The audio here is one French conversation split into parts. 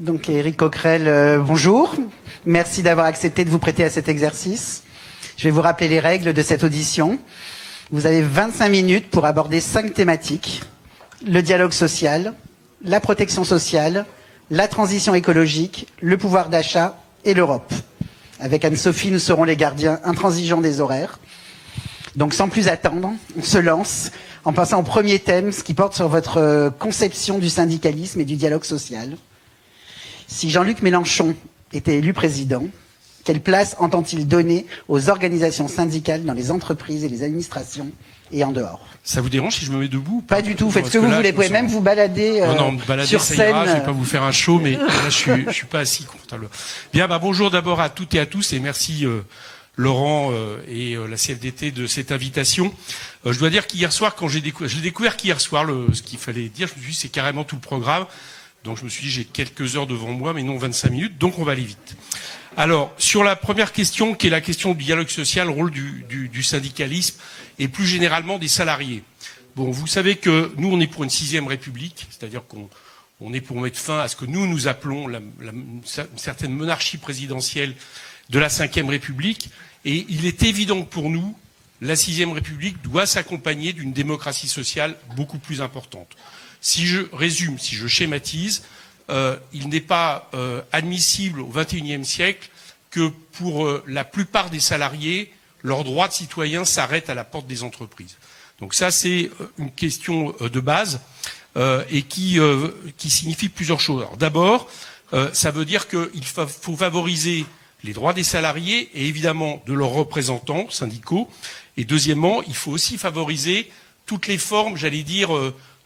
Donc Éric Coquerel, bonjour. Merci d'avoir accepté de vous prêter à cet exercice. Je vais vous rappeler les règles de cette audition. Vous avez 25 minutes pour aborder 5 thématiques. Le dialogue social, la protection sociale, la transition écologique, le pouvoir d'achat et l'Europe. Avec Anne-Sophie, nous serons les gardiens intransigeants des horaires. Donc sans plus attendre, on se lance en passant au premier thème, ce qui porte sur votre conception du syndicalisme et du dialogue social. Si Jean-Luc Mélenchon était élu président, quelle place entend-il donner aux organisations syndicales dans les entreprises et les administrations et en dehors? Ça vous dérange si je me mets debout? Pas du tout, faites ce que vous voulez, vous pouvez même vous balader, balader sur ça scène. Ira, je vais pas vous faire un show, mais là je suis pas assis confortable. Bien, bonjour d'abord à toutes et à tous et merci Laurent et la CFDT de cette invitation. Je dois dire qu'hier soir, quand je l'ai découvert qu'hier soir, ce qu'il fallait dire, je me suis dit c'est carrément tout le programme. Donc je me suis dit j'ai quelques heures devant moi, mais non 25 minutes, donc on va aller vite. Alors, sur la première question, qui est la question du dialogue social, le rôle du syndicalisme et plus généralement des salariés. Bon, vous savez que nous, on est pour une 6e République, c'est-à-dire qu'on est pour mettre fin à ce que nous appelons une certaine monarchie présidentielle de la 5e République. Et il est évident que pour nous, la 6e République doit s'accompagner d'une démocratie sociale beaucoup plus importante. Si je résume, si je schématise, il n'est pas admissible au XXIe siècle que pour la plupart des salariés, leurs droits de citoyens s'arrêtent à la porte des entreprises. Donc ça, c'est une question de base et qui signifie plusieurs choses. Alors d'abord, ça veut dire qu'il faut favoriser les droits des salariés et évidemment de leurs représentants syndicaux. Et deuxièmement, il faut aussi favoriser toutes les formes, j'allais dire,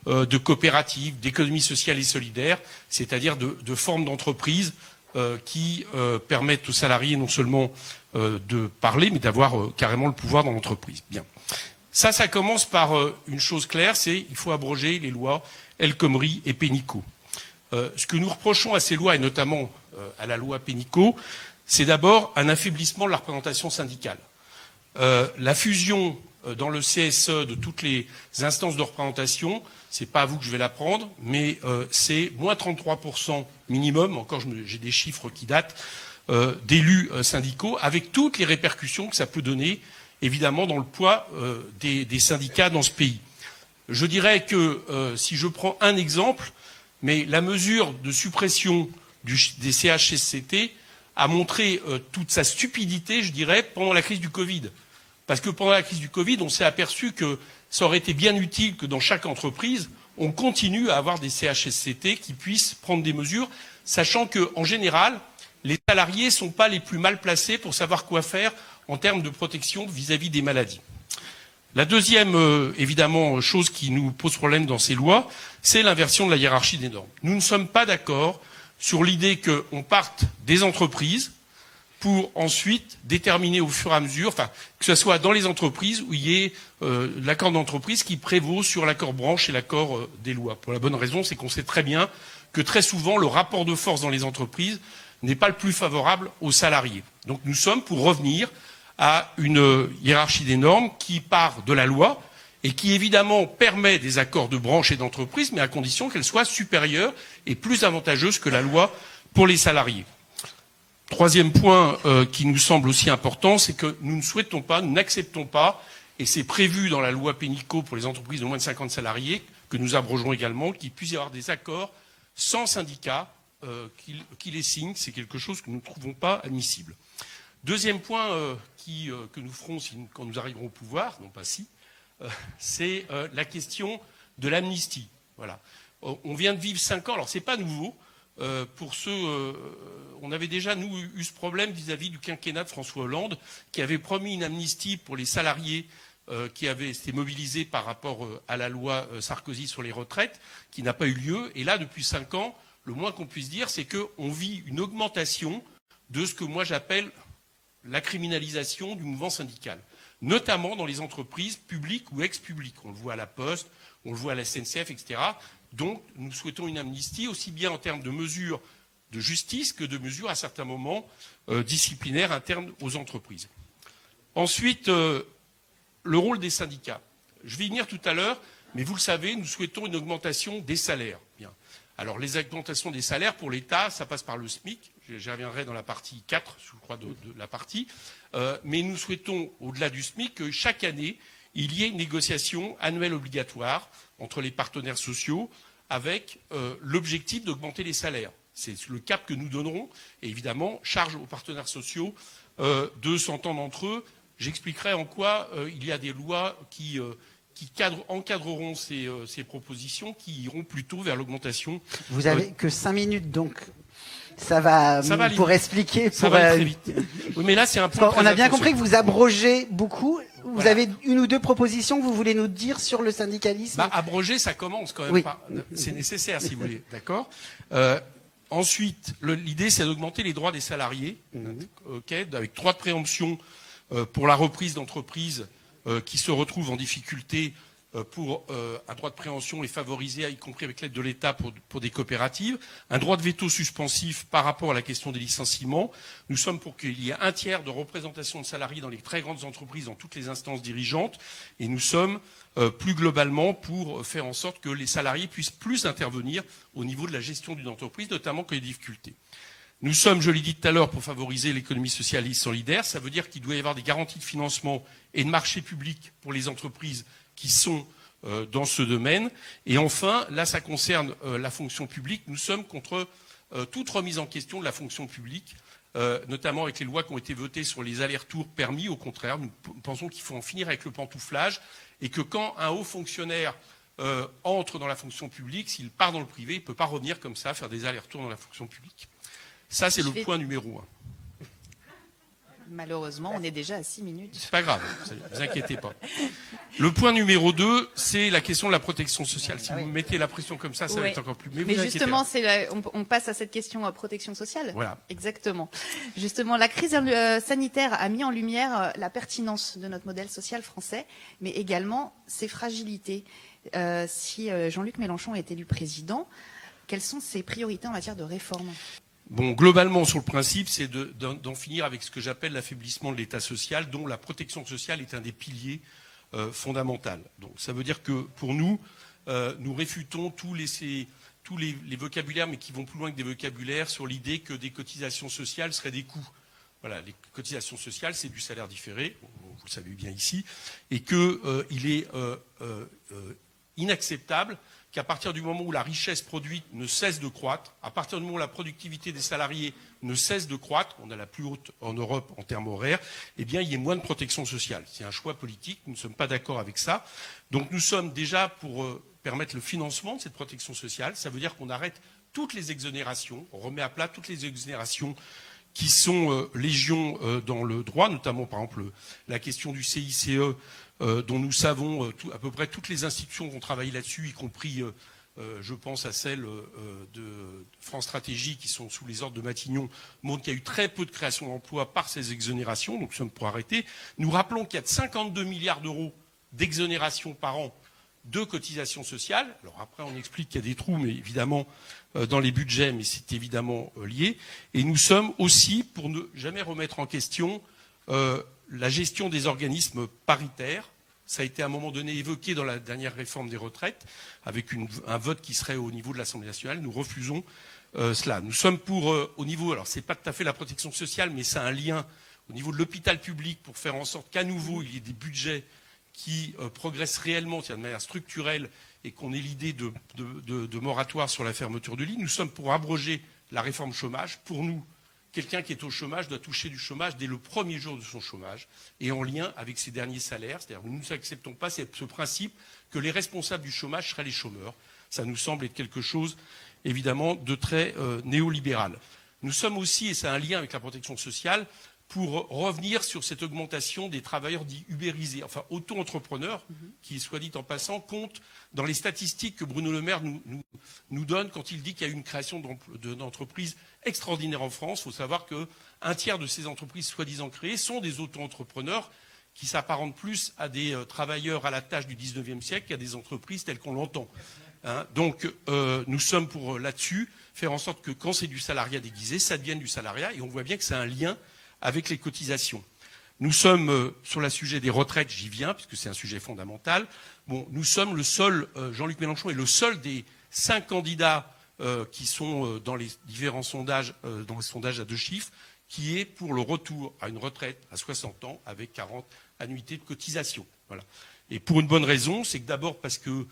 de coopératives, d'économie sociale et solidaire, c'est-à-dire de formes d'entreprise qui permettent aux salariés non seulement de parler, mais d'avoir carrément le pouvoir dans l'entreprise. Bien. Ça commence par une chose claire, c'est qu'il faut abroger les lois El Khomri et Pénicaud. Ce que nous reprochons à ces lois, et notamment à la loi Pénicaud, c'est d'abord un affaiblissement de la représentation syndicale. La fusion dans le CSE de toutes les instances de représentation, c'est pas à vous que je vais l'apprendre, mais c'est moins 33% minimum, encore j'ai des chiffres qui datent, d'élus syndicaux, avec toutes les répercussions que ça peut donner, évidemment, dans le poids des syndicats dans ce pays. Je dirais que, si je prends un exemple, mais la mesure de suppression des CHSCT a montré toute sa stupidité, je dirais, pendant la crise du Covid. Parce que pendant la crise du Covid, on s'est aperçu que ça aurait été bien utile que dans chaque entreprise, on continue à avoir des CHSCT qui puissent prendre des mesures, sachant qu'en général, les salariés ne sont pas les plus mal placés pour savoir quoi faire en termes de protection vis-à-vis des maladies. La deuxième, évidemment, chose qui nous pose problème dans ces lois, c'est l'inversion de la hiérarchie des normes. Nous ne sommes pas d'accord sur l'idée qu'on parte des entreprises pour ensuite déterminer au fur et à mesure, enfin, que ce soit dans les entreprises où il y ait l'accord d'entreprise qui prévaut sur l'accord branche et l'accord des lois. Pour la bonne raison, c'est qu'on sait très bien que très souvent, le rapport de force dans les entreprises n'est pas le plus favorable aux salariés. Donc nous sommes pour revenir à une hiérarchie des normes qui part de la loi et qui évidemment permet des accords de branche et d'entreprise, mais à condition qu'elle soit supérieure et plus avantageuse que la loi pour les salariés. Troisième point qui nous semble aussi important, c'est que nous ne souhaitons pas, nous n'acceptons pas, et c'est prévu dans la loi Pénicaud pour les entreprises de moins de 50 salariés, que nous abrogerons également, qu'il puisse y avoir des accords sans syndicats qui les signent. C'est quelque chose que nous ne trouvons pas admissible. Deuxième point que nous ferons quand nous arriverons au pouvoir, non pas si, c'est la question de l'amnistie. Voilà. On vient de vivre 5 ans, alors c'est pas nouveau. Pour ceux, on avait déjà, nous, eu ce problème vis-à-vis du quinquennat de François Hollande, qui avait promis une amnistie pour les salariés qui avaient été mobilisés par rapport à la loi Sarkozy sur les retraites, qui n'a pas eu lieu. Et là, depuis 5 ans, le moins qu'on puisse dire, c'est qu'on vit une augmentation de ce que moi j'appelle la criminalisation du mouvement syndical, notamment dans les entreprises publiques ou ex-publiques. On le voit à la Poste, on le voit à la SNCF, etc. Donc, nous souhaitons une amnistie, aussi bien en termes de mesures de justice que de mesures, à certains moments, disciplinaires internes aux entreprises. Ensuite, le rôle des syndicats. Je vais y venir tout à l'heure, mais vous le savez, nous souhaitons une augmentation des salaires. Bien. Alors, les augmentations des salaires pour l'État, ça passe par le SMIC. J'y reviendrai dans la partie 4, je crois, de la partie. Mais nous souhaitons, au-delà du SMIC, que chaque année, il y ait une négociation annuelle obligatoire entre les partenaires sociaux avec l'objectif d'augmenter les salaires. C'est le cap que nous donnerons. Et évidemment, charge aux partenaires sociaux de s'entendre entre eux. J'expliquerai en quoi il y a des lois qui encadreront ces propositions, qui iront plutôt vers l'augmentation. Vous avez que 5 minutes, donc ça va pour expliquer. Ça va aller très vite. Oui, mais là, c'est un point. On a bien compris que vous abrogez beaucoup. Vous avez une ou deux propositions que vous voulez nous dire sur le syndicalisme. Abroger, ça commence quand même. Oui. C'est nécessaire, si vous voulez. D'accord. Ensuite, l'idée, c'est d'augmenter les droits des salariés, avec droit de préemption pour la reprise d'entreprises qui se retrouvent en difficulté pour un droit de préemption est favorisé, y compris avec l'aide de l'État pour des coopératives. Un droit de veto suspensif par rapport à la question des licenciements. Nous sommes pour qu'il y ait un tiers de représentation de salariés dans les très grandes entreprises, dans toutes les instances dirigeantes. Et nous sommes plus globalement pour faire en sorte que les salariés puissent plus intervenir au niveau de la gestion d'une entreprise, notamment quand il y a des difficultés. Nous sommes, je l'ai dit tout à l'heure, pour favoriser l'économie sociale et solidaire. Ça veut dire qu'il doit y avoir des garanties de financement et de marché public pour les entreprises qui sont dans ce domaine. Et enfin, là, ça concerne la fonction publique. Nous sommes contre toute remise en question de la fonction publique, notamment avec les lois qui ont été votées sur les allers-retours permis. Au contraire, nous pensons qu'il faut en finir avec le pantouflage et que quand un haut fonctionnaire entre dans la fonction publique, s'il part dans le privé, il ne peut pas revenir comme ça, faire des allers-retours dans la fonction publique. Ça, c'est le point numéro 1. Malheureusement, on est déjà à 6 minutes. C'est pas grave, ne vous inquiétez pas. Le point numéro 2, c'est la question de la protection sociale. Si vous me mettez la pression comme ça va être encore plus... Mais justement, on passe à cette question protection sociale. Voilà. Exactement. Justement, la crise sanitaire a mis en lumière la pertinence de notre modèle social français, mais également ses fragilités. Si Jean-Luc Mélenchon est élu président, quelles sont ses priorités en matière de réforme ? Bon, globalement, sur le principe, c'est d'en finir avec ce que j'appelle l'affaiblissement de l'État social, dont la protection sociale est un des piliers fondamentaux. Donc, ça veut dire que, pour nous, nous réfutons tous les vocabulaires, mais qui vont plus loin que des vocabulaires, sur l'idée que des cotisations sociales seraient des coûts. Voilà, les cotisations sociales, c'est du salaire différé, vous le savez bien ici, et qu'il est inacceptable qu'à partir du moment où la richesse produite ne cesse de croître, à partir du moment où la productivité des salariés ne cesse de croître, on a la plus haute en Europe en termes horaires, eh bien, il y a moins de protection sociale. C'est un choix politique, nous ne sommes pas d'accord avec ça. Donc nous sommes déjà pour permettre le financement de cette protection sociale. Ça veut dire qu'on arrête toutes les exonérations, on remet à plat toutes les exonérations qui sont légion dans le droit, notamment par exemple la question du CICE, dont nous savons à peu près toutes les institutions qui ont travaillé là-dessus, y compris, je pense à celles de France Stratégie qui sont sous les ordres de Matignon, montrent qu'il y a eu très peu de création d'emplois par ces exonérations, donc nous sommes pour arrêter. Nous rappelons qu'il y a 52 milliards d'euros d'exonération par an de cotisations sociales. Alors après, on explique qu'il y a des trous, mais évidemment, dans les budgets, mais c'est évidemment lié. Et nous sommes aussi pour ne jamais remettre en question la gestion des organismes paritaires. Ça a été à un moment donné évoqué dans la dernière réforme des retraites, avec un vote qui serait au niveau de l'Assemblée nationale. Nous refusons cela. Nous sommes pour, au niveau, alors c'est pas tout à fait la protection sociale, mais c'est un lien au niveau de l'hôpital public pour faire en sorte qu'à nouveau, il y ait des budgets qui progressent réellement, de manière structurelle, et qu'on ait l'idée de moratoire sur la fermeture de lits. Nous sommes pour abroger la réforme chômage. Pour nous, quelqu'un qui est au chômage doit toucher du chômage dès le premier jour de son chômage et en lien avec ses derniers salaires. C'est-à-dire que nous n'acceptons pas ce principe que les responsables du chômage seraient les chômeurs. Ça nous semble être quelque chose, évidemment, de très néolibéral. Nous sommes aussi, et c'est un lien avec la protection sociale, pour revenir sur cette augmentation des travailleurs dits ubérisés, enfin auto-entrepreneurs, qui, soit dit en passant, comptent dans les statistiques que Bruno Le Maire nous donne quand il dit qu'il y a eu une création d'entreprises extraordinaire en France. Il faut savoir qu'un tiers de ces entreprises soi-disant créées sont des auto-entrepreneurs qui s'apparentent plus à des travailleurs à la tâche du 19e siècle qu'à des entreprises telles qu'on l'entend. Donc nous sommes pour là-dessus, faire en sorte que quand c'est du salariat déguisé, ça devienne du salariat, et on voit bien que c'est un lien avec les cotisations. Nous sommes sur le sujet des retraites, j'y viens, puisque c'est un sujet fondamental. Bon, nous sommes le seul, Jean-Luc Mélenchon est le seul des 5 candidats qui sont dans les différents sondages, dans les sondages à 2 chiffres, qui est pour le retour à une retraite à 60 ans avec 40 annuités de cotisation. Voilà. Et pour une bonne raison, c'est que d'abord parce que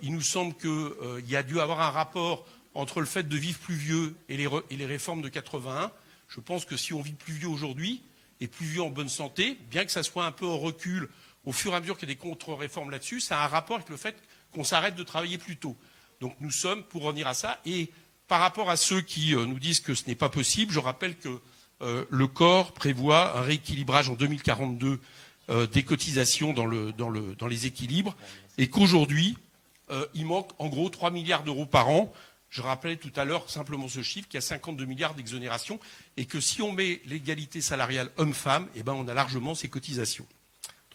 il nous semble qu'il y a dû avoir un rapport entre le fait de vivre plus vieux et les réformes de 81. Je pense que si on vit plus vieux aujourd'hui et plus vieux en bonne santé, bien que ça soit un peu en recul au fur et à mesure qu'il y a des contre-réformes là-dessus, ça a un rapport avec le fait qu'on s'arrête de travailler plus tôt. Donc nous sommes pour revenir à ça. Et par rapport à ceux qui nous disent que ce n'est pas possible, je rappelle que le corps prévoit un rééquilibrage en 2042 des cotisations dans les équilibres et qu'aujourd'hui, il manque en gros 3 milliards d'euros par an. Je rappelais tout à l'heure simplement ce chiffre, qu'il y a 52 milliards d'exonération et que si on met l'égalité salariale homme-femme, eh ben on a largement ces cotisations.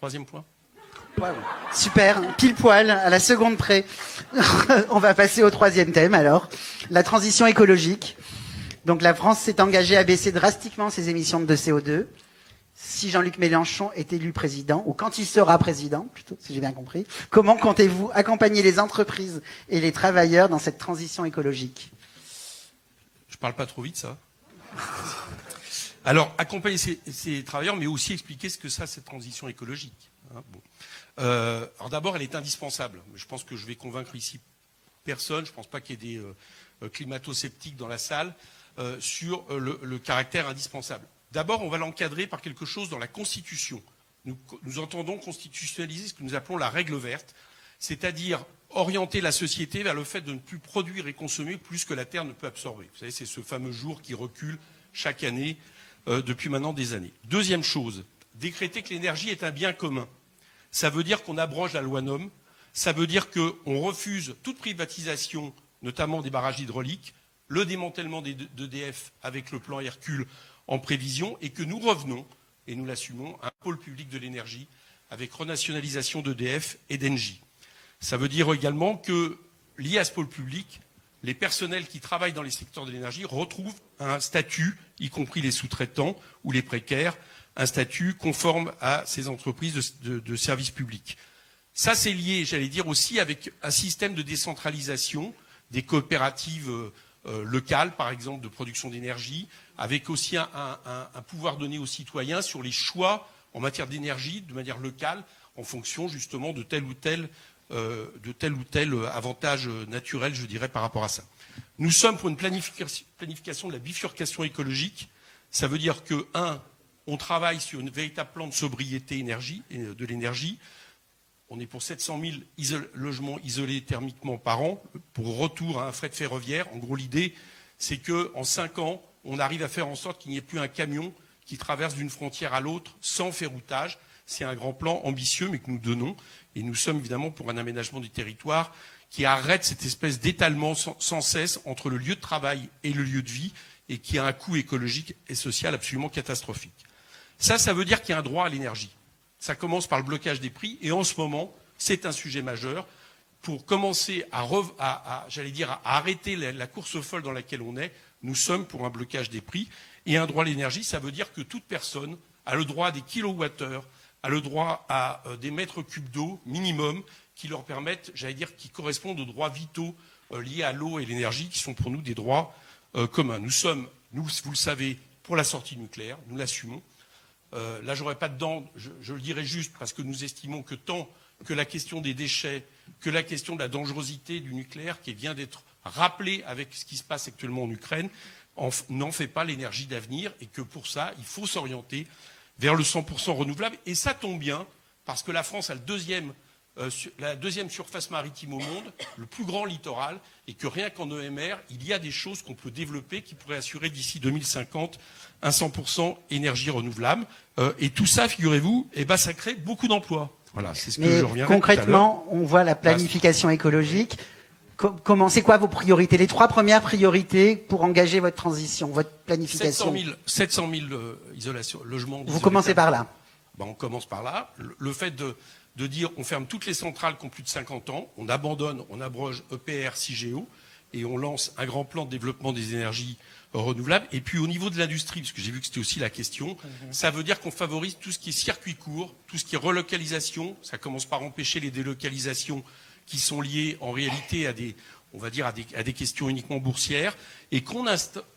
3e point. Wow. Super, pile poil, à la seconde près. On va passer au 3e thème alors, la transition écologique. Donc la France s'est engagée à baisser drastiquement ses émissions de CO2. Si Jean-Luc Mélenchon est élu président, ou quand il sera président, plutôt, si j'ai bien compris, comment comptez-vous accompagner les entreprises et les travailleurs dans cette transition écologique? Je parle pas trop vite, ça. Alors, accompagner ces travailleurs, mais aussi expliquer ce que c'est cette transition écologique. Hein, bon. Alors d'abord, elle est indispensable. Je pense que je vais convaincre ici personne. Je ne pense pas qu'il y ait des climato-sceptiques dans la salle sur le caractère indispensable. D'abord, on va l'encadrer par quelque chose dans la Constitution. Nous entendons constitutionnaliser ce que nous appelons la règle verte, c'est-à-dire orienter la société vers le fait de ne plus produire et consommer plus que la Terre ne peut absorber. Vous savez, c'est ce fameux jour qui recule chaque année depuis maintenant des années. Deuxième chose, décréter que l'énergie est un bien commun. Ça veut dire qu'on abroge la loi NOM, ça veut dire qu'on refuse toute privatisation, notamment des barrages hydrauliques, le démantèlement d'EDF avec le plan Hercule en prévision, et que nous revenons, et nous l'assumons, à un pôle public de l'énergie avec renationalisation d'EDF et d'Engie. Ça veut dire également que, lié à ce pôle public, les personnels qui travaillent dans les secteurs de l'énergie retrouvent un statut, y compris les sous-traitants ou les précaires, un statut conforme à ces entreprises de services publics. Ça, c'est lié, j'allais dire, aussi avec un système de décentralisation des coopératives locales, par exemple, de production d'énergie, avec aussi un pouvoir donné aux citoyens sur les choix en matière d'énergie de manière locale, en fonction justement de tel ou tel avantage naturel, je dirais, par rapport à ça. Nous sommes pour une planification de la bifurcation écologique. Ça veut dire que, on travaille sur un véritable plan de sobriété de l'énergie. On est pour 700 000 logements isolés thermiquement par an, pour retour à un fret ferroviaire. En gros, l'idée, c'est qu'en 5 ans, on arrive à faire en sorte qu'il n'y ait plus un camion qui traverse d'une frontière à l'autre sans ferroutage. C'est un grand plan ambitieux, mais que nous donnons. Et nous sommes évidemment pour un aménagement du territoire qui arrête cette espèce d'étalement sans cesse entre le lieu de travail et le lieu de vie, et qui a un coût écologique et social absolument catastrophique. Ça veut dire qu'il y a un droit à l'énergie. Ça commence par le blocage des prix, et en ce moment, c'est un sujet majeur pour commencer à arrêter la course folle dans laquelle on est. Nous sommes pour un blocage des prix, et un droit à l'énergie, ça veut dire que toute personne a le droit à des kilowattheures, a le droit à des mètres cubes d'eau minimum qui leur permettent, qui correspondent aux droits vitaux liés à l'eau et l'énergie, qui sont pour nous des droits communs. Nous sommes, vous le savez, pour la sortie nucléaire, nous l'assumons. Là, j'aurais pas de dents, je le dirais juste parce que nous estimons que tant que la question des déchets, que la question de la dangerosité du nucléaire, qui vient d'être rappelée avec ce qui se passe actuellement en Ukraine, n'en fait pas l'énergie d'avenir, et que pour ça, il faut s'orienter vers le 100% renouvelable. Et ça tombe bien, parce que la France a la deuxième surface maritime au monde, le plus grand littoral, et que rien qu'en EMR, il y a des choses qu'on peut développer qui pourraient assurer d'ici 2050 un 100% énergie renouvelable. Et tout ça, figurez-vous, ça crée beaucoup d'emplois. Voilà, c'est ce que je reviendrai concrètement, on voit la planification écologique. C'est quoi vos priorités, les 3 premières priorités pour engager votre transition, votre planification? 700 000 logements. Vous commencez par là. On commence par là. Le fait de dire on ferme toutes les centrales qui ont plus de 50 ans, on abandonne, on abroge EPR, CIGEO, et on lance un grand plan de développement des énergies renouvelables. Et puis au niveau de l'industrie, parce que j'ai vu que c'était aussi la question, ça veut dire qu'on favorise tout ce qui est circuit court, tout ce qui est relocalisation. Ça commence par empêcher les délocalisations qui sont liées en réalité on va dire, à des questions uniquement boursières, et qu'on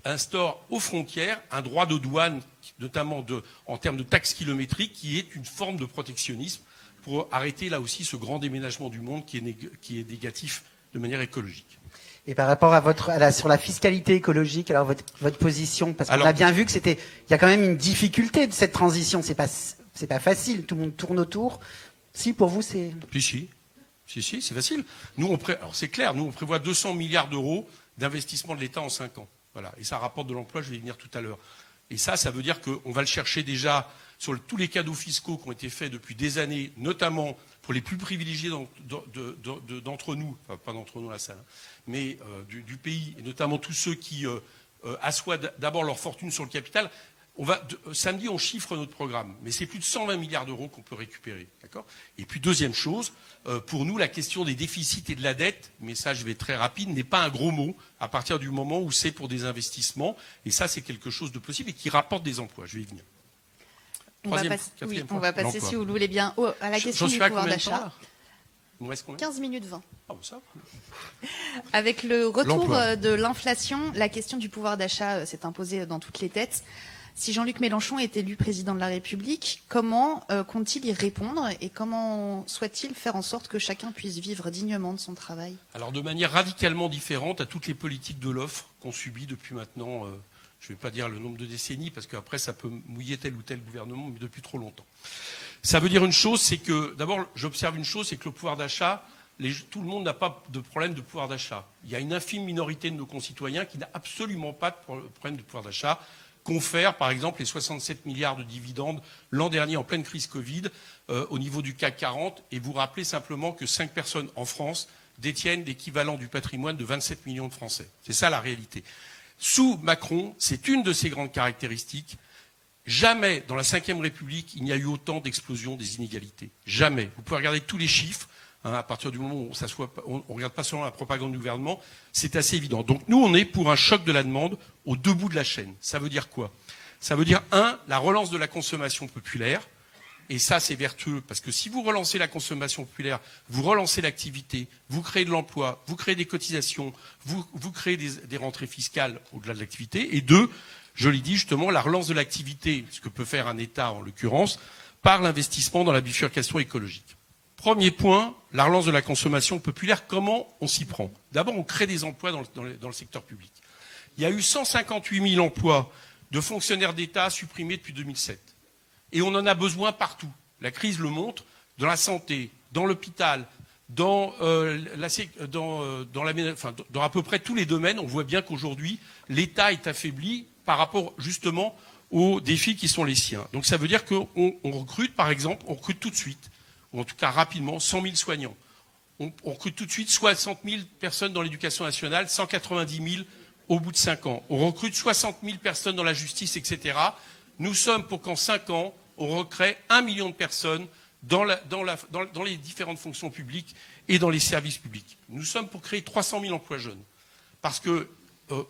instaure aux frontières un droit de douane, notamment en termes de taxes kilométriques, qui est une forme de protectionnisme pour arrêter là aussi ce grand déménagement du monde qui est négatif de manière écologique. Et par rapport sur la fiscalité écologique, alors votre position, parce qu'on a bien vu que il y a quand même une difficulté de cette transition, c'est pas facile, tout le monde tourne autour. Si, pour vous, c'est... Si, c'est facile. Alors c'est clair, nous on prévoit 200 milliards d'euros d'investissement de l'État en 5 ans. Voilà. Et ça rapporte de l'emploi, je vais y venir tout à l'heure. Et ça veut dire qu'on va le chercher déjà sur tous les cadeaux fiscaux qui ont été faits depuis des années, notamment pour les plus privilégiés d'entre nous, enfin pas d'entre nous à la salle, mais du pays, et notamment tous ceux qui assoient d'abord leur fortune sur le capital. Samedi, on chiffre notre programme, mais c'est plus de 120 milliards d'euros qu'on peut récupérer. D'accord ? Et puis, deuxième chose, pour nous, la question des déficits et de la dette, mais ça, je vais être très rapide, n'est pas un gros mot à partir du moment où c'est pour des investissements. Et ça, c'est quelque chose de possible et qui rapporte des emplois. Je vais y venir. On va passer, si vous le voulez bien, à la question du pouvoir d'achat. 15 minutes 20. Ah, ça. Avec le retour de l'inflation, la question du pouvoir d'achat s'est imposée dans toutes les têtes. Si Jean-Luc Mélenchon est élu président de la République, comment compte-t-il y répondre et comment souhaite-t-il faire en sorte que chacun puisse vivre dignement de son travail ? Alors de manière radicalement différente à toutes les politiques de l'offre qu'on subit depuis maintenant, je ne vais pas dire le nombre de décennies, parce qu'après ça peut mouiller tel ou tel gouvernement, mais depuis trop longtemps. Ça veut dire une chose, c'est que, d'abord, j'observe une chose, c'est que le pouvoir d'achat, tout le monde n'a pas de problème de pouvoir d'achat. Il y a une infime minorité de nos concitoyens qui n'a absolument pas de problème de pouvoir d'achat. Confère, par exemple, les 67 milliards de dividendes l'an dernier en pleine crise Covid au niveau du CAC 40. Et vous rappelez simplement que 5 personnes en France détiennent l'équivalent du patrimoine de 27 millions de Français. C'est ça la réalité. Sous Macron, c'est une de ses grandes caractéristiques. Jamais dans la Ve République, il n'y a eu autant d'explosion des inégalités. Jamais. Vous pouvez regarder tous les chiffres. À partir du moment où on ne regarde pas seulement la propagande du gouvernement, c'est assez évident. Donc nous, on est pour un choc de la demande au deux bouts de la chaîne. Ça veut dire quoi ? Ça veut dire, la relance de la consommation populaire. Et ça, c'est vertueux, parce que si vous relancez la consommation populaire, vous relancez l'activité, vous créez de l'emploi, vous créez des cotisations, vous créez des rentrées fiscales au-delà de l'activité. Et deux, je l'ai dit justement, la relance de l'activité, ce que peut faire un État en l'occurrence, par l'investissement dans la bifurcation écologique. Premier point, la relance de la consommation populaire, comment on s'y prend ? D'abord, on crée des emplois dans le secteur public. Il y a eu 158 000 emplois de fonctionnaires d'État supprimés depuis 2007. Et on en a besoin partout. La crise le montre, dans la santé, dans l'hôpital, dans à peu près tous les domaines. On voit bien qu'aujourd'hui, l'État est affaibli par rapport justement aux défis qui sont les siens. Donc ça veut dire qu'on recrute, par exemple, on recrute tout de suite, ou en tout cas rapidement, 100 000 soignants. On recrute tout de suite 60 000 personnes dans l'éducation nationale, 190 000 au bout de 5 ans. On recrute 60 000 personnes dans la justice, etc. Nous sommes pour qu'en 5 ans, on recrée 1 million de personnes dans les différentes fonctions publiques et dans les services publics. Nous sommes pour créer 300 000 emplois jeunes. Parce que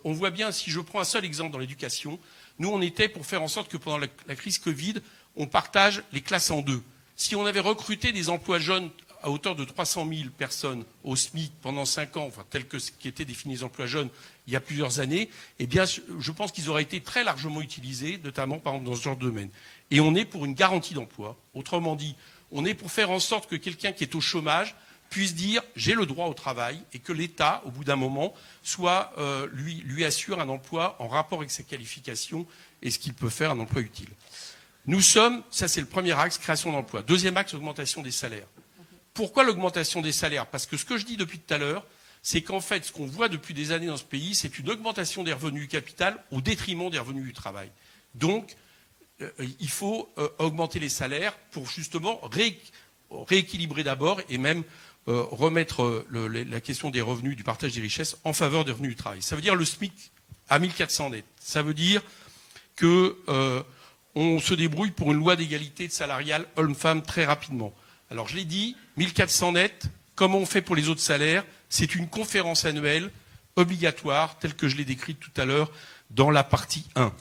on voit bien, si je prends un seul exemple dans l'éducation, nous on était pour faire en sorte que pendant la crise Covid, on partage les classes en deux. Si on avait recruté des emplois jeunes à hauteur de 300 000 personnes au SMIC pendant 5 ans, enfin tel que ce qui était défini les emplois jeunes il y a plusieurs années, eh bien, je pense qu'ils auraient été très largement utilisés, notamment par exemple dans ce genre de domaine. Et on est pour une garantie d'emploi. Autrement dit, on est pour faire en sorte que quelqu'un qui est au chômage puisse dire j'ai le droit au travail et que l'État, au bout d'un moment, lui assure un emploi en rapport avec ses qualifications et ce qu'il peut faire, un emploi utile. Nous sommes, ça c'est le premier axe, création d'emplois. Deuxième axe, augmentation des salaires. Pourquoi l'augmentation des salaires ? Parce que ce que je dis depuis tout à l'heure, c'est qu'en fait, ce qu'on voit depuis des années dans ce pays, c'est une augmentation des revenus du capital au détriment des revenus du travail. Donc, il faut augmenter les salaires pour justement rééquilibrer d'abord et même remettre la question des revenus, du partage des richesses en faveur des revenus du travail. Ça veut dire le SMIC à 1400 net. Ça veut dire que on se débrouille pour une loi d'égalité salariale homme-femme très rapidement. Alors je l'ai dit, 1400 net, comment on fait pour les autres salaires ? C'est une conférence annuelle obligatoire, telle que je l'ai décrite tout à l'heure dans la partie 1.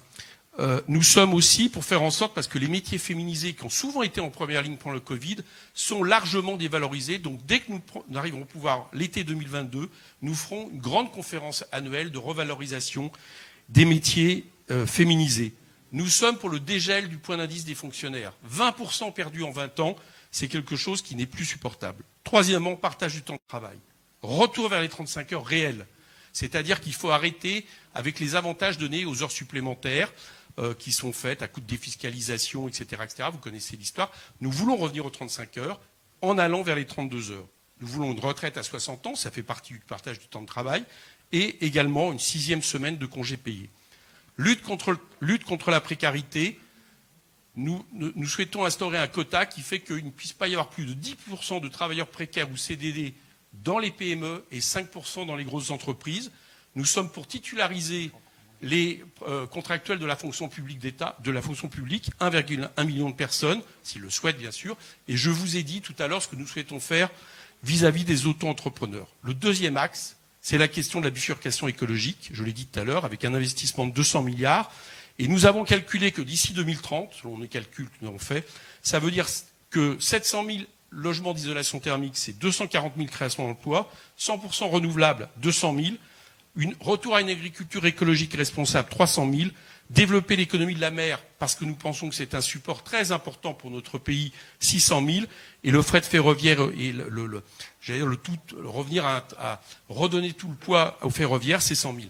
Nous sommes aussi pour faire en sorte, parce que les métiers féminisés qui ont souvent été en première ligne pendant le Covid sont largement dévalorisés. Donc dès que nous arriverons au pouvoir l'été 2022, nous ferons une grande conférence annuelle de revalorisation des métiers féminisés. Nous sommes pour le dégel du point d'indice des fonctionnaires. 20% perdus en 20 ans, c'est quelque chose qui n'est plus supportable. Troisièmement, partage du temps de travail. Retour vers les 35 heures réelles. C'est-à-dire qu'il faut arrêter avec les avantages donnés aux heures supplémentaires qui sont faites à coup de défiscalisation, etc., etc. Vous connaissez l'histoire. Nous voulons revenir aux 35 heures en allant vers les 32 heures. Nous voulons une retraite à 60 ans, ça fait partie du partage du temps de travail, et également une 6e semaine de congés payés. Lutte contre la précarité. Nous souhaitons instaurer un quota qui fait qu'il ne puisse pas y avoir plus de 10% de travailleurs précaires ou CDD dans les PME et 5% dans les grosses entreprises. Nous sommes pour titulariser les contractuels de la fonction publique d'État, de la fonction publique, 1,1 million de personnes, s'ils le souhaitent bien sûr. Et je vous ai dit tout à l'heure ce que nous souhaitons faire vis-à-vis des auto-entrepreneurs. Le deuxième axe, c'est la question de la bifurcation écologique, je l'ai dit tout à l'heure, avec un investissement de 200 milliards. Et nous avons calculé que d'ici 2030, selon les calculs que nous avons faits, ça veut dire que 700 000 logements d'isolation thermique, c'est 240 000 créations d'emplois, 100% renouvelables, 200 000, retour à une agriculture écologique et responsable, 300 000, développer l'économie de la mer, parce que nous pensons que c'est un support très important pour notre pays, 600 000, et le fret ferroviaire et revenir à redonner tout le poids au ferroviaire, c'est 100 000.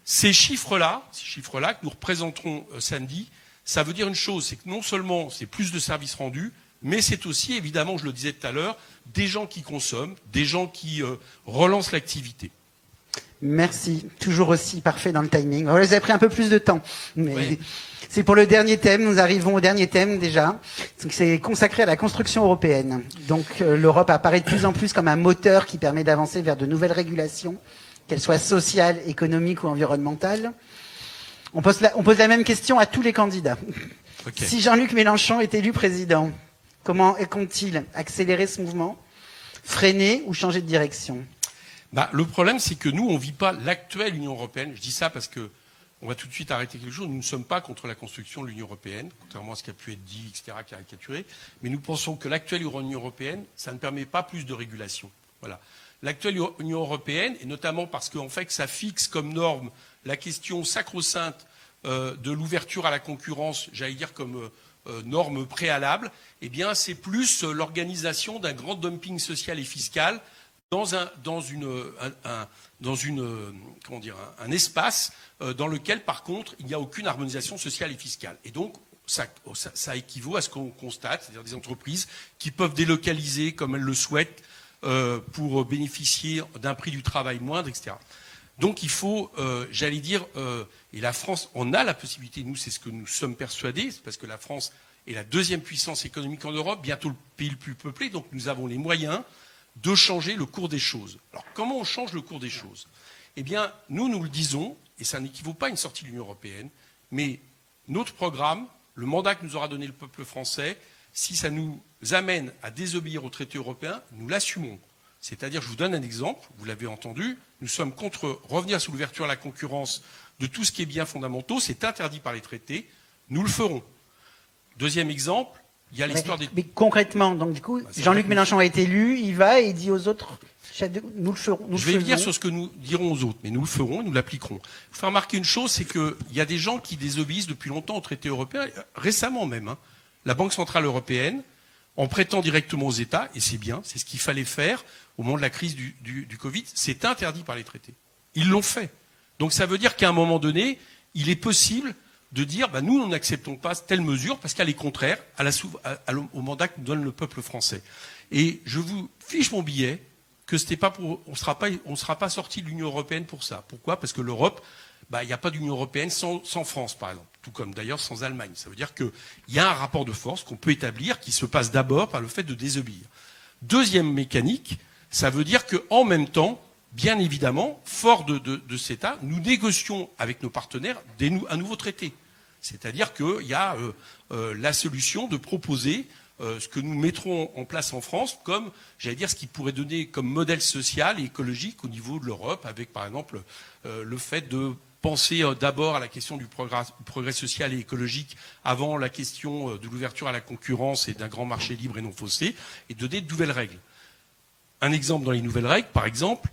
Ces chiffres-là que nous représenterons samedi, ça veut dire une chose, c'est que non seulement c'est plus de services rendus, mais c'est aussi, évidemment, je le disais tout à l'heure, des gens qui consomment, des gens qui relancent l'activité. Merci. Toujours aussi parfait dans le timing. Vous avez pris un peu plus de temps. Mais oui. C'est pour le dernier thème. Nous arrivons au dernier thème déjà. C'est consacré à la construction européenne. Donc l'Europe apparaît de plus en plus comme un moteur qui permet d'avancer vers de nouvelles régulations, qu'elles soient sociales, économiques ou environnementales. On pose la même question à tous les candidats. Okay. Si Jean-Luc Mélenchon est élu président, comment compte-t-il accélérer ce mouvement, freiner ou changer de direction ? Le problème, c'est que nous, on ne vit pas l'actuelle Union européenne. Je dis ça parce que on va tout de suite arrêter quelque chose. Nous ne sommes pas contre la construction de l'Union européenne, contrairement à ce qui a pu être dit, etc., caricaturé. Mais nous pensons que l'actuelle Union européenne, ça ne permet pas plus de régulation. Voilà. L'actuelle Union européenne, et notamment parce qu'en fait, ça fixe comme norme la question sacro-sainte de l'ouverture à la concurrence, j'allais dire comme norme préalable, eh bien, c'est plus l'organisation d'un grand dumping social et fiscal dans un espace dans lequel, par contre, il n'y a aucune harmonisation sociale et fiscale. Et donc, ça équivaut à ce qu'on constate, c'est-à-dire des entreprises qui peuvent délocaliser comme elles le souhaitent pour bénéficier d'un prix du travail moindre, etc. Donc, il faut, et la France, on a la possibilité, nous, c'est ce que nous sommes persuadés, c'est parce que la France est la deuxième puissance économique en Europe, bientôt le pays le plus peuplé, donc nous avons les moyens de changer le cours des choses. Alors, comment on change le cours des choses ? Eh bien, nous le disons, et ça n'équivaut pas à une sortie de l'Union européenne, mais notre programme, le mandat que nous aura donné le peuple français, si ça nous amène à désobéir aux traités européens, nous l'assumons. C'est-à-dire, je vous donne un exemple, vous l'avez entendu, nous sommes contre revenir sous l'ouverture à la concurrence de tout ce qui est biens fondamentaux, c'est interdit par les traités, nous le ferons. Deuxième exemple, il y a l'histoire des... Mais concrètement, donc du coup, Jean-Luc Mélenchon a été élu, il va et il dit aux autres, nous le ferons. Je vais venir sur ce que nous dirons aux autres, mais nous le ferons, nous l'appliquerons. Il faut faire remarquer une chose, c'est qu'il y a des gens qui désobéissent depuis longtemps aux traités européens, récemment même. La Banque Centrale Européenne, en prêtant directement aux États, et c'est bien, c'est ce qu'il fallait faire au moment de la crise du Covid, c'est interdit par les traités. Ils l'ont fait. Donc ça veut dire qu'à un moment donné, il est possible de dire, nous n'acceptons pas telle mesure parce qu'elle est contraire au mandat que nous donne le peuple français. Et je vous fiche mon billet que c'était pas pour, on sera pas sorti de l'Union européenne pour ça. Pourquoi ? Parce que l'Europe, il n'y a pas d'Union européenne sans France, par exemple. Tout comme d'ailleurs sans Allemagne. Ça veut dire qu'il y a un rapport de force qu'on peut établir qui se passe d'abord par le fait de désobéir. Deuxième mécanique, ça veut dire qu'en même temps, bien évidemment, fort de CETA, nous négocions avec nos partenaires un nouveau traité. C'est-à-dire qu'il y a la solution de proposer ce que nous mettrons en place en France comme, j'allais dire, ce qui pourrait donner comme modèle social et écologique au niveau de l'Europe, avec par exemple le fait de penser d'abord à la question du progrès social et écologique avant la question de l'ouverture à la concurrence et d'un grand marché libre et non faussé, et donner de nouvelles règles. Un exemple dans les nouvelles règles, par exemple,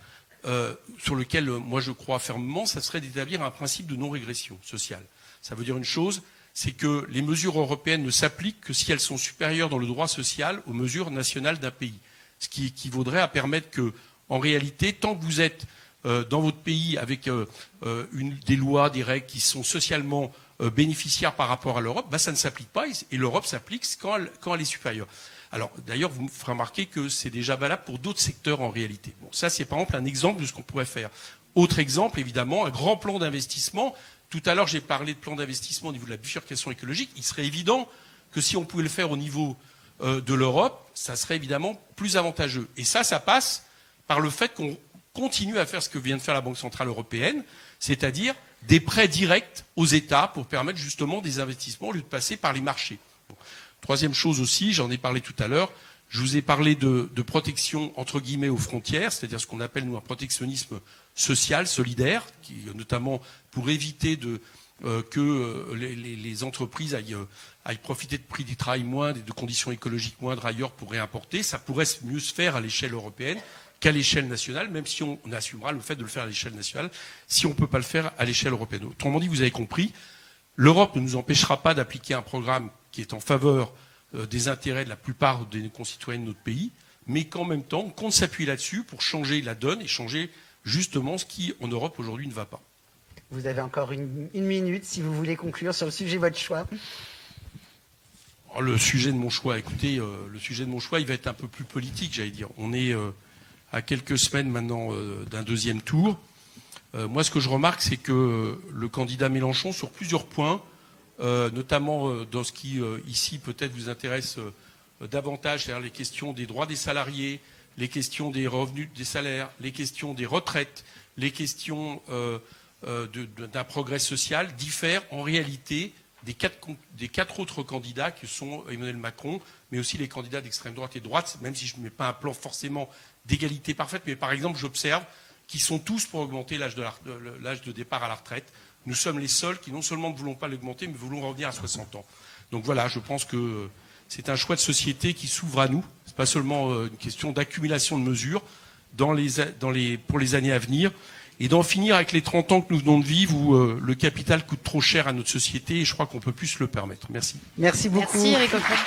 sur lequel moi je crois fermement, ça serait d'établir un principe de non-régression sociale. Ça veut dire une chose, c'est que les mesures européennes ne s'appliquent que si elles sont supérieures dans le droit social aux mesures nationales d'un pays. Ce qui équivaudrait à permettre que, en réalité, tant que vous êtes dans votre pays avec des lois, des règles qui sont socialement bénéficiaires par rapport à l'Europe, ça ne s'applique pas et l'Europe s'applique quand elle est supérieure. Alors, d'ailleurs, vous me ferez remarquer que c'est déjà valable pour d'autres secteurs en réalité. Bon, ça, c'est par exemple un exemple de ce qu'on pourrait faire. Autre exemple, évidemment, un grand plan d'investissement. Tout à l'heure, j'ai parlé de plan d'investissement au niveau de la bifurcation écologique. Il serait évident que si on pouvait le faire au niveau de l'Europe, ça serait évidemment plus avantageux. Et ça passe par le fait qu'on continue à faire ce que vient de faire la Banque Centrale Européenne, c'est-à-dire des prêts directs aux États pour permettre justement des investissements au lieu de passer par les marchés. Bon. Troisième chose aussi, j'en ai parlé tout à l'heure, je vous ai parlé de protection entre guillemets aux frontières, c'est-à-dire ce qu'on appelle nous un protectionnisme social, solidaire, qui notamment pour éviter que les entreprises aillent profiter de prix du travail moindres et de conditions écologiques moindres ailleurs pour réimporter. Ça pourrait mieux se faire à l'échelle européenne qu'à l'échelle nationale, même si on assumera le fait de le faire à l'échelle nationale, si on ne peut pas le faire à l'échelle européenne. Autrement dit, vous avez compris, l'Europe ne nous empêchera pas d'appliquer un programme qui est en faveur des intérêts de la plupart des concitoyens de notre pays, mais qu'en même temps, on compte s'appuyer là-dessus pour changer la donne et changer justement ce qui, en Europe, aujourd'hui, ne va pas. Vous avez encore une minute, si vous voulez conclure sur le sujet de votre choix. Le sujet de mon choix, écoutez, le sujet de mon choix, il va être un peu plus politique, j'allais dire. On est à quelques semaines maintenant d'un deuxième tour. Moi, ce que je remarque, c'est que le candidat Mélenchon, sur plusieurs points, notamment dans ce qui, ici, peut-être vous intéresse davantage, c'est-à-dire les questions des droits des salariés, les questions des revenus, des salaires, les questions des retraites, les questions d'un progrès social, diffèrent en réalité des quatre autres candidats que sont Emmanuel Macron, mais aussi les candidats d'extrême droite et de droite, même si je ne mets pas un plan forcément d'égalité parfaite, mais par exemple, j'observe qu'ils sont tous pour augmenter l'âge de départ à la retraite. Nous sommes les seuls qui non seulement ne voulons pas l'augmenter, mais voulons revenir à 60 ans. Donc voilà, je pense que c'est un choix de société qui s'ouvre à nous. Ce n'est pas seulement une question d'accumulation de mesures pour les années à venir, et d'en finir avec les 30 ans que nous venons de vivre où le capital coûte trop cher à notre société, et je crois qu'on ne peut plus se le permettre. Merci. Merci beaucoup. Merci Eric Coquerel.